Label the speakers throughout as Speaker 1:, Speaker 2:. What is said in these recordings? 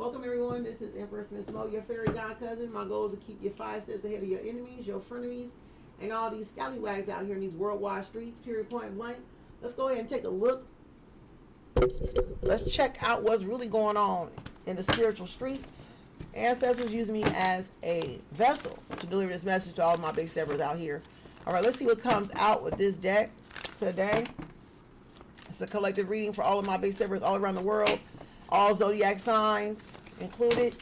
Speaker 1: Welcome everyone, this is Empress Miss Mo, your fairy god cousin. My goal is to keep you 5 steps ahead of your enemies, your frenemies, and all these scallywags out here in these worldwide streets, period, point blank. Let's go ahead and take a look. Let's check out what's really going on in the spiritual streets. Ancestors using me as a vessel to deliver this message to all of my big steppers out here. All right, let's see what comes out with this deck today. It's a collective reading for all of my big steppers all around the world. All zodiac signs included.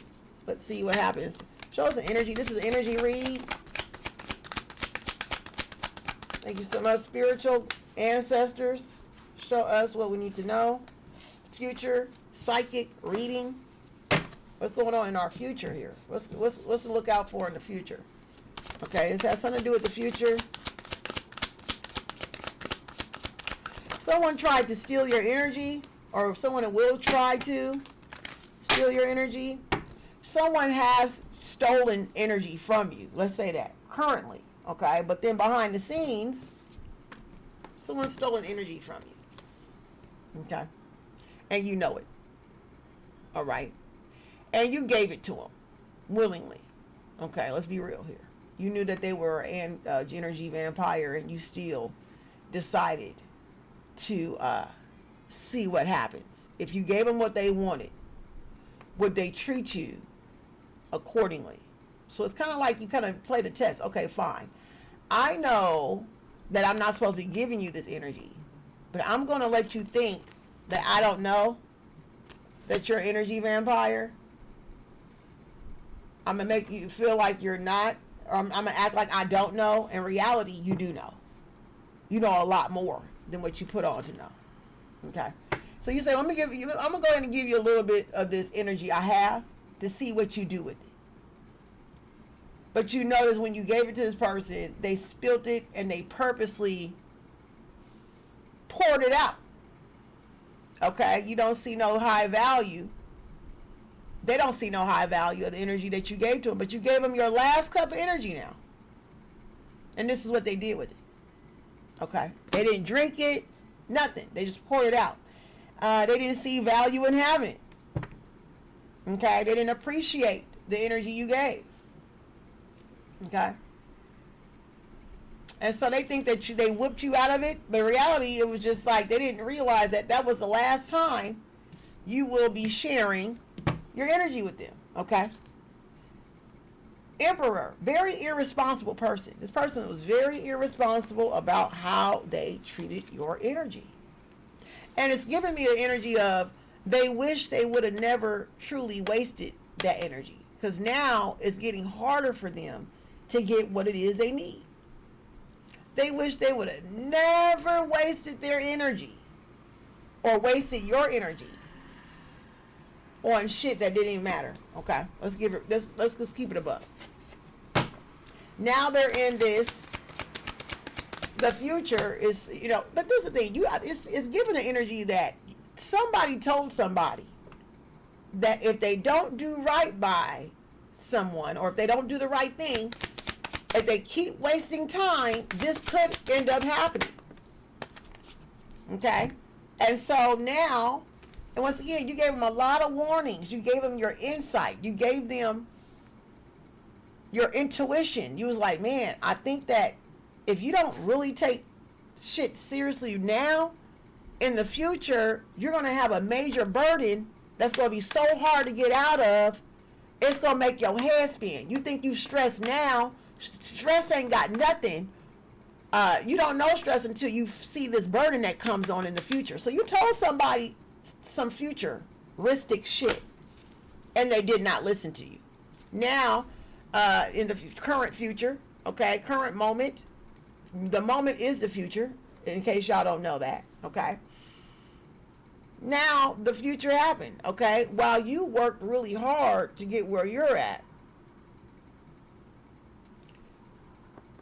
Speaker 1: Let's see what happens. Show us an energy. This is an energy read. Thank you so much, spiritual ancestors. Show us what we need to know. Future psychic reading. What's going on in our future here? What's to look out for in the future? Okay, this has something to do with the future. Someone tried to steal your energy, or someone that will try to steal your energy. Someone has stolen energy from you. Let's say that currently, okay? But then behind the scenes, someone's stolen energy from you, okay? And you know it, all right? And you gave it to them willingly, okay? Let's be real here. You knew that they were an energy vampire, and you still decided to see what happens. If you gave them what they wanted, would they treat you accordingly? So it's kind of like you kind of play the test. Okay, fine. I know that I'm not supposed to be giving you this energy, but I'm going to let you think that I don't know that you're an energy vampire. I'm going to make you feel like you're not, or I'm going to act like I don't know. In reality, you do know. You know a lot more than what you put on to know. Okay. So you say, I'm going to go ahead and give you a little bit of this energy I have to see what you do with it. But you notice when you gave it to this person, they spilt it and they purposely poured it out. Okay. You don't see no high value. They don't see no high value of the energy that you gave to them, but you gave them your last cup of energy now. And this is what they did with it. Okay. They didn't drink it, nothing. They just poured it out. They didn't see value in having it. Okay. They didn't appreciate the energy you gave. Okay. And so they think that they whipped you out of it, but in reality, it was just like they didn't realize that that was the last time you will be sharing your energy with them. Okay. Emperor, very irresponsible person. This person was very irresponsible about how they treated your energy. And it's giving me the energy of they wish they would have never truly wasted that energy, because now it's getting harder for them to get what it is they need. They wish they would have never wasted their energy or wasted your energy on shit that didn't even matter. Okay, let's just keep it above. Now they're in this. The future is, but this is the thing. It's giving the energy that somebody told somebody that if they don't do right by someone, or if they don't do the right thing, if they keep wasting time, this could end up happening. Okay, and so now. And once again, you gave them a lot of warnings. You gave them your insight. You gave them your intuition. You was like, man, I think that if you don't really take shit seriously now, in the future, you're going to have a major burden that's going to be so hard to get out of, it's going to make your head spin. You think you stress now. Stress ain't got nothing. You don't know stress until you see this burden that comes on in the future. So you told somebody some futuristic shit and they did not listen to you. Now in the current future, okay, current moment, the moment is the future, in case y'all don't know that. Okay, now the future happened. Okay, while you worked really hard to get where you're at,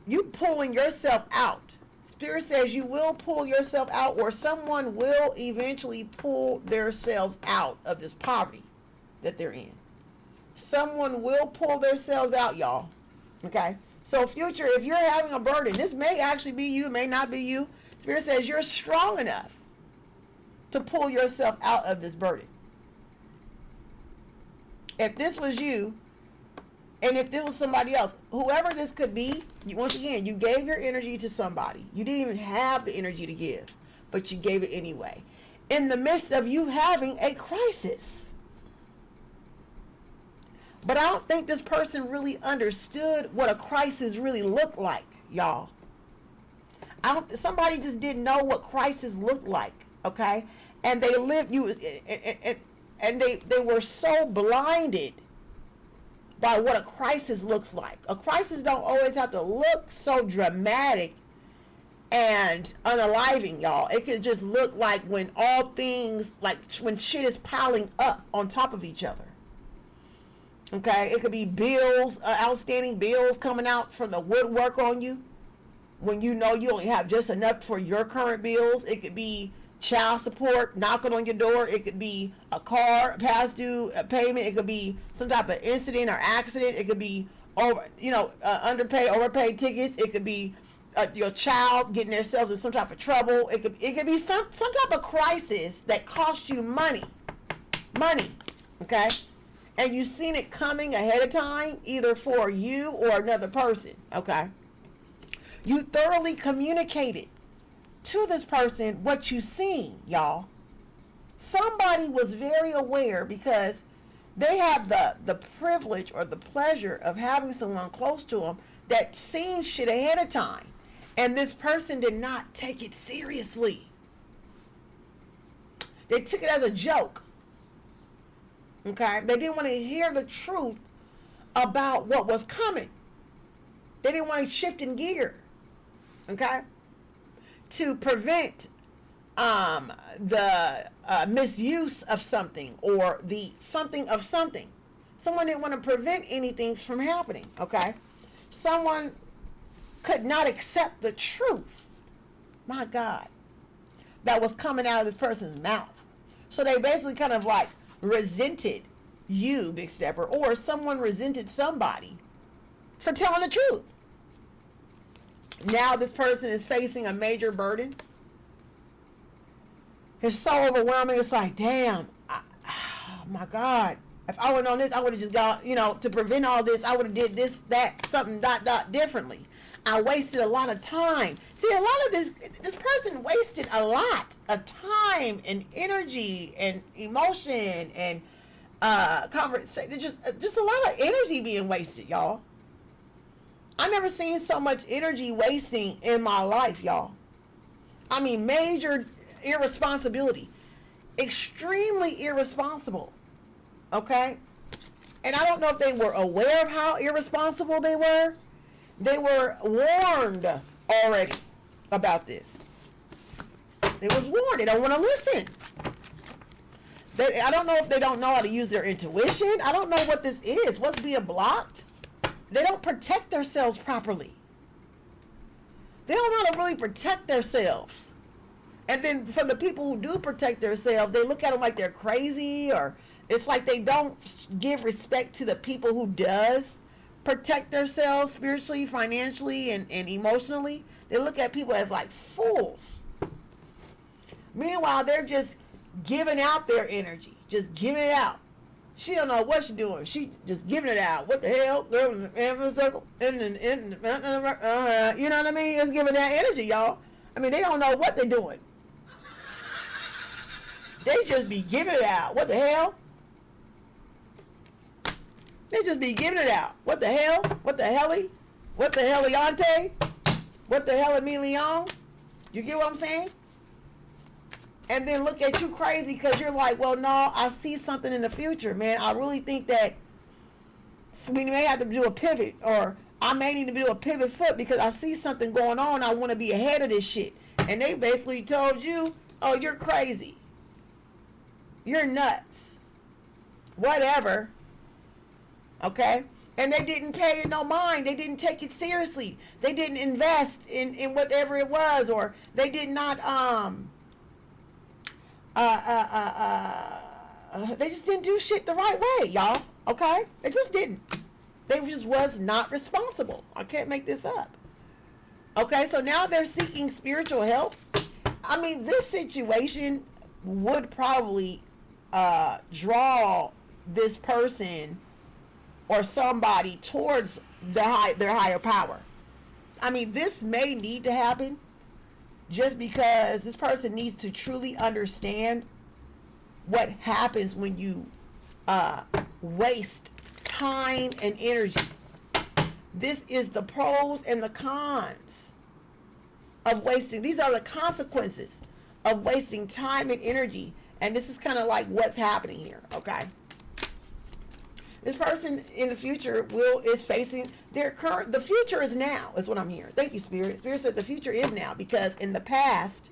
Speaker 1: you pulling yourself out. Spirit says you will pull yourself out, or someone will eventually pull themselves out of this poverty that they're in. Someone will pull themselves out, y'all. Okay? So future, if you're having a burden, this may actually be you, may not be you. Spirit says you're strong enough to pull yourself out of this burden. If this was you, and if this was somebody else, whoever this could be, once again, you gave your energy to somebody. You didn't even have the energy to give, but you gave it anyway. In the midst of you having a crisis. But I don't think this person really understood what a crisis really looked like, y'all. Somebody just didn't know what crisis looked like, okay? And they lived, and they were so blinded by what a crisis looks like. A crisis don't always have to look so dramatic and unaliving, y'all. It could just look like when all things, like when shit is piling up on top of each other. Okay, it could be bills, outstanding bills coming out from the woodwork on you when you know you only have just enough for your current bills. It could be child support knocking on your door. It could be a car past due payment. It could be some type of incident or accident. It could be underpaid, overpaid tickets. It could be your child getting themselves in some type of trouble. It could be some type of crisis that costs you money, okay? And you've seen it coming ahead of time, either for you or another person, okay? You thoroughly communicated to this person what you seen, y'all. Somebody was very aware because they have the privilege or the pleasure of having someone close to them that seen shit ahead of time. And this person did not take it seriously. They took it as a joke. Okay? They didn't want to hear the truth about what was coming. They didn't want to shift in gear. Okay? To prevent the misuse of something or the something of something. Someone didn't want to prevent anything from happening. Okay? Someone could not accept the truth. My God. That was coming out of this person's mouth. So they basically kind of like resented you, Big Stepper, or someone resented somebody for telling the truth. Now this person is facing a major burden. It's so overwhelming. It's like, damn, oh my God. If I would have known this, I would have just got, to prevent all this, I would have did this, that, something, differently. I wasted a lot of time. See, a lot of this person wasted a lot of time and energy and emotion and conversation. Just a lot of energy being wasted, y'all. I never seen so much energy wasting in my life, y'all. I mean, major irresponsibility. Extremely irresponsible. Okay? And I don't know if they were aware of how irresponsible they were. They were warned already about this. They was warned. They don't want to listen. I don't know if they don't know how to use their intuition. I don't know what this is. What's being blocked? They don't protect themselves properly. They don't know how to really protect themselves. And then for the people who do protect themselves, they look at them like they're crazy, or it's like they don't give respect to the people who does protect themselves spiritually, financially, and emotionally. They look at people as like fools. Meanwhile, they're just giving out their energy, just giving it out. She don't know what she's doing. She just giving it out. What the hell? They're in the circle. You know what I mean? Just giving that energy, y'all. I mean, they don't know what they're doing. They just be giving it out. What the hell? They just be giving it out. What the hell? What the helly? What the heliante? What the hell million? You get what I'm saying? And then look at you crazy because you're like, well, no, I see something in the future, man. I really think that we may have to do a pivot, or I may need to do a pivot foot because I see something going on. I want to be ahead of this shit. And they basically told you, oh, you're crazy. You're nuts. Whatever. Okay? And they didn't pay it no mind. They didn't take it seriously. They didn't invest in whatever it was, or they did not, they just didn't do shit the right way, y'all. Okay? They just didn't. They just was not responsible. I can't make this up. Okay, so now they're seeking spiritual help. I mean, this situation would probably draw this person or somebody towards their higher power. I mean, this may need to happen just because this person needs to truly understand what happens when you waste time and energy. This is the pros and the cons of wasting. These are the consequences of wasting time and energy. And this is kind of like what's happening here, okay? This person in the future is facing the future is now, is what I'm hearing. Thank you, Spirit. Spirit said the future is now, because in the past,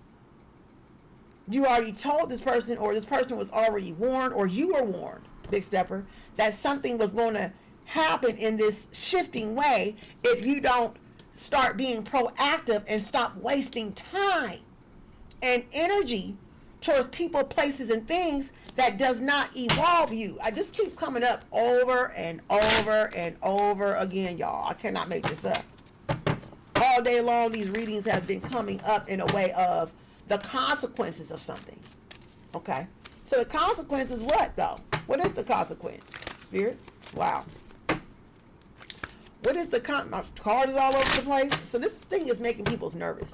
Speaker 1: you already told this person, or this person was already warned, or you were warned, Big Stepper, that something was going to happen in this shifting way if you don't start being proactive and stop wasting time and energy towards people, places, and things that does not evolve you. I just keep coming up over and over and over again, y'all. I cannot make this up. All day long, these readings have been coming up in a way of the consequences of something. Okay? So the consequence is what, though? What is the consequence? Spirit? Wow. What is the my cards all over the place? So this thing is making people nervous.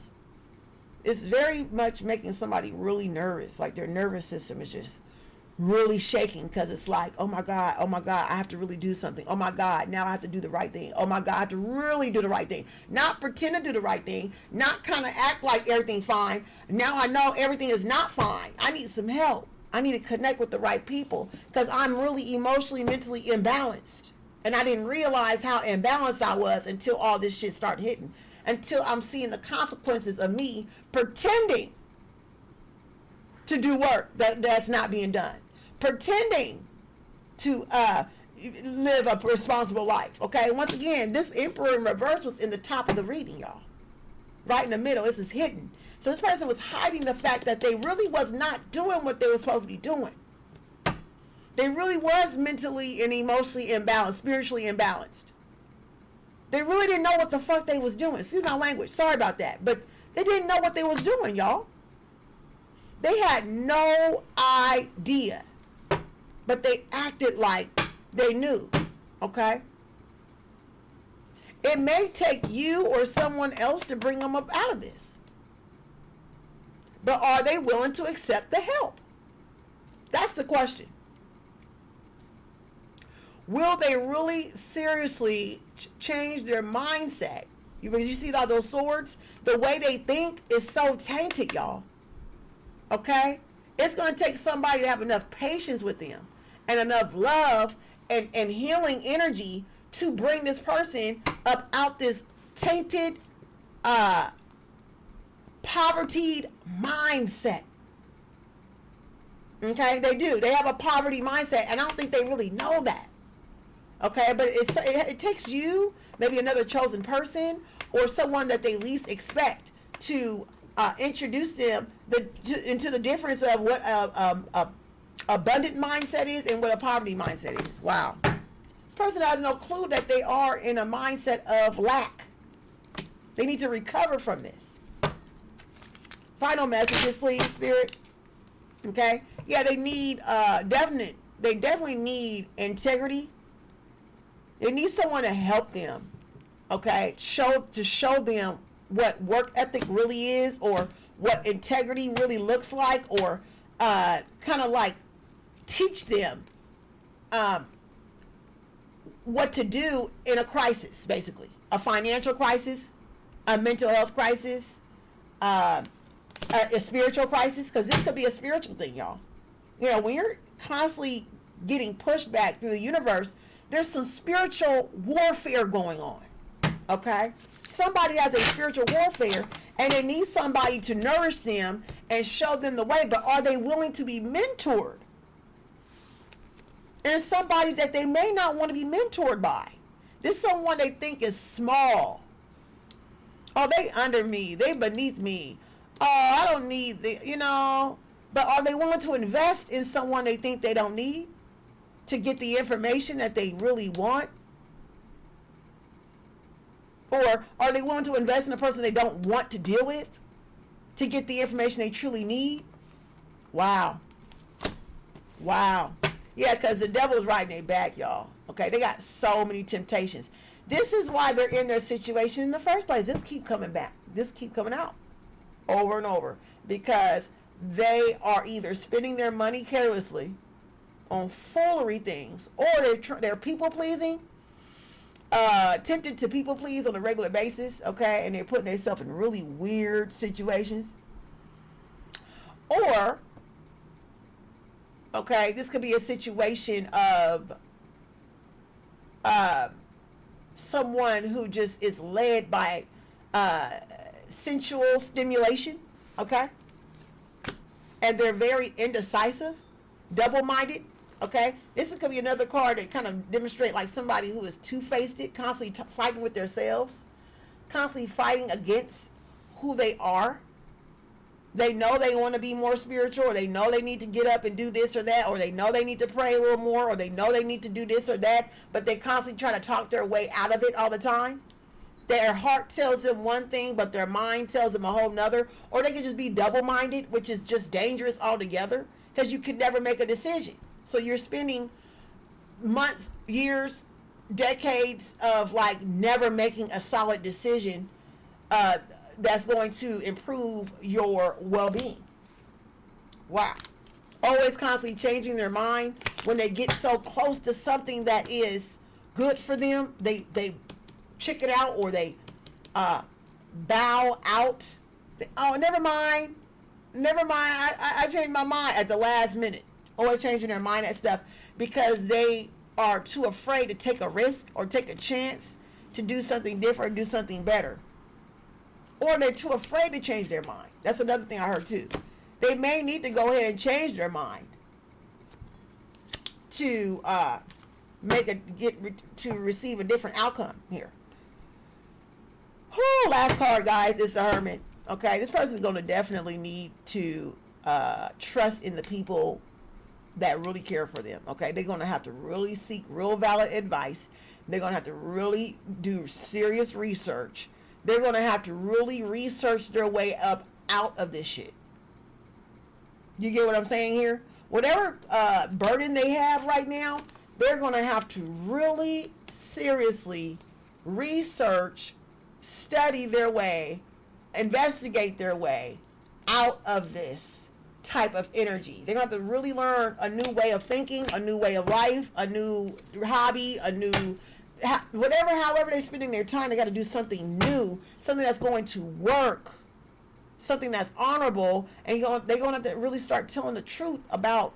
Speaker 1: It's very much making somebody really nervous. Like their nervous system is just really shaking, because it's like, oh my God, I have to really do something. Oh my God, now I have to do the right thing. Oh my God, I have to really do the right thing. Not pretend to do the right thing, not kind of act like everything's fine. Now I know everything is not fine. I need some help. I need to connect with the right people, because I'm really emotionally, mentally imbalanced. And I didn't realize how imbalanced I was until all this shit started hitting. Until I'm seeing the consequences of me pretending to do work that's not being done. Pretending to live a responsible life. Okay, once again, this Emperor in reverse was in the top of the reading, y'all. Right in the middle, this is hidden. So this person was hiding the fact that they really was not doing what they were supposed to be doing. They really was mentally and emotionally imbalanced, spiritually imbalanced. They really didn't know what the fuck they was doing. Excuse my language, sorry about that. But they didn't know what they was doing, y'all. They had no idea. But they acted like they knew, okay? It may take you or someone else to bring them up out of this. But are they willing to accept the help? That's the question. Will they really seriously change their mindset? You see all those swords? The way they think is so tainted, y'all. Okay? It's going to take somebody to have enough patience with them and enough love and healing energy to bring this person up out this tainted, poverty mindset. Okay? They do. They have a poverty mindset, and I don't think they really know that. Okay, but it takes you, maybe another chosen person, or someone that they least expect to introduce them into the difference of what a abundant mindset is and what a poverty mindset is. Wow. This person has no clue that they are in a mindset of lack. They need to recover from this. Final messages, please, Spirit. Okay? Yeah, they need they definitely need integrity. They need someone to help them, okay? Show them what work ethic really is, or what integrity really looks like, or kind of like teach them what to do in a crisis, basically. A financial crisis, a mental health crisis, a spiritual crisis, because this could be a spiritual thing, y'all. You know, when you're constantly getting pushed back through the universe, there's some spiritual warfare going on, okay? Somebody has a spiritual warfare, and they need somebody to nourish them and show them the way, but are they willing to be mentored? And it's somebody that they may not want to be mentored by. This is someone they think is small. Oh, they under me. They beneath me. Oh, I don't need the, But are they willing to invest in someone they think they don't need to get the information that they really want? Or are they willing to invest in a person they don't want to deal with to get the information they truly need? Wow. Wow. Yeah, because the devil's riding their back, y'all. Okay, they got so many temptations. This is why they're in their situation in the first place. This keep coming back. This keep coming out over and over because they are either spending their money carelessly on foolery things, or they're people pleasing, tempted to people please on a regular basis. Okay, and they're putting themselves in really weird situations. Or, okay, this could be a situation of someone who just is led by sensual stimulation, okay? And they're very indecisive, double-minded, okay? This could be another card that kind of demonstrates like somebody who is two-faced, constantly fighting with themselves, constantly fighting against who they are. They know they want to be more spiritual, or they know they need to get up and do this or that, or they know they need to pray a little more, or they know they need to do this or that, but they constantly try to talk their way out of it all the time. Their heart tells them one thing, but their mind tells them a whole nother. Or they could just be double-minded, which is just dangerous altogether, because you could never make a decision. So you're spending months, years, decades of like never making a solid decision that's going to improve your well-being. Wow. Always constantly changing their mind. When they get so close to something that is good for them, they chicken out, or they bow out. Oh, never mind. I changed my mind at the last minute. Always changing their mind at stuff because they are too afraid to take a risk or take a chance to do something different or do something better. Or they're too afraid to change their mind. That's another thing I heard too. They may need to go ahead and change their mind to receive a different outcome here. Whew, last card, guys, is the Hermit. Okay, this person is going to definitely need to trust in the people that really care for them. Okay, they're going to have to really seek real valid advice. They're going to have to really do serious research. They're going to have to really research their way up out of this shit. You get what I'm saying here? Whatever burden they have right now, they're going to have to really seriously research, study their way, investigate their way out of this type of energy. They're going to have to really learn a new way of thinking, a new way of life, a new hobby, a new however they're spending their time. They got to do something new, something that's going to work, something that's honorable, and they're going to have to really start telling the truth about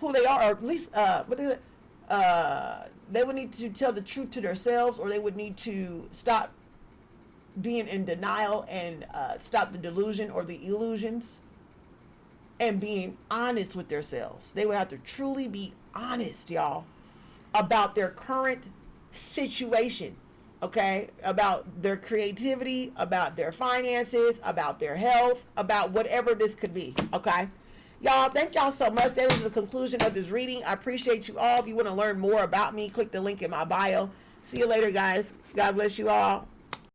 Speaker 1: who they are, or at least they would need to tell the truth to themselves, or they would need to stop being in denial and stop the delusion or the illusions and being honest with themselves. They would have to truly be honest, y'all, about their current situation, okay? About their creativity, about their finances, about their health, about whatever this could be, okay? Y'all, thank y'all so much. That is the conclusion of this reading. I appreciate you all. If you want to learn more about me, click the link in my bio. See you later, guys. God bless you all.